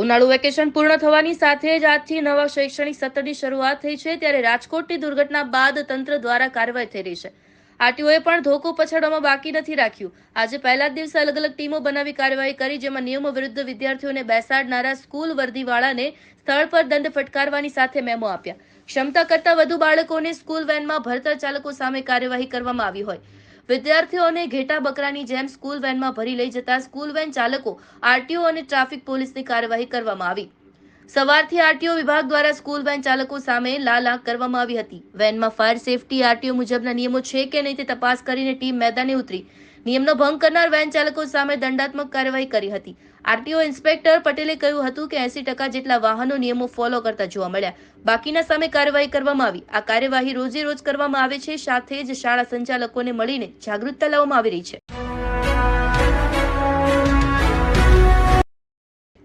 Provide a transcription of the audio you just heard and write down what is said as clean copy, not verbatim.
ઉનાળુ વેકેશન પૂર્ણ થવાની સાથે જ આજથી નવા શૈક્ષણિક સત્રની શરૂઆત થઈ છે, ત્યારે રાજકોટની દુર્ઘટના બાદ તંત્ર દ્વારા કાર્યવાહી થઈ રહી છે. આરટીઓએ પણ ધોકો પછાડવામાં બાકી નથી રાખ્યું. આજે પહેલા જ દિવસે અલગ અલગ ટીમો બનાવી કાર્યવાહી કરી, જેમાં નિયમો વિરુદ્ધ વિદ્યાર્થીઓને બેસાડનારા સ્કૂલ વર્દીવાળાને સ્થળ પર દંડ ફટકારવાની સાથે મેમો આપ્યા. ક્ષમતા કરતાં વધુ બાળકોને સ્કૂલ વેનમાં ભરતા ચાલકો સામે કાર્યવાહી કરવામાં આવી હોય. વિદ્યાર્થીઓને ઘેટા બકરાની જેમ સ્કૂલ વેનમાં ભરી લઈ જતા સ્કૂલ વેન ચાલકો, આરટીઓ અને ટ્રાફિક પોલીસની કાર્યવાહી કરવામાં આવી. સવારથી આરટીઓ વિભાગ દ્વારા સ્કૂલ વેન ચાલકો સામે લાલ આંખ કરવામાં આવી હતી. વેનમાં ફાયર સેફટી આરટીઓ મુજબના નિયમો છે કે નહીં તે તપાસ કરીને ટીમ મેદાને ઉતરી નિયમનો ભંગ કરનાર વેન ચાલકો સામે દંડાત્મક કાર્યવાહી કરી હતી. આરટીઓ ઇન્સ્પેક્ટર પટેલે કહ્યું હતું કે 80% જેટલા વાહનો નિયમો ફોલો કરતા જોવા મળ્યા. બાકીના સામે કાર્યવાહી કરવામાં આવી. આ કાર્યવાહી રોજે રોજ કરવામાં આવે છે, સાથે જ શાળા સંચાલકોને મળીને જાગૃતતા લાવવામાં આવી રહી છે.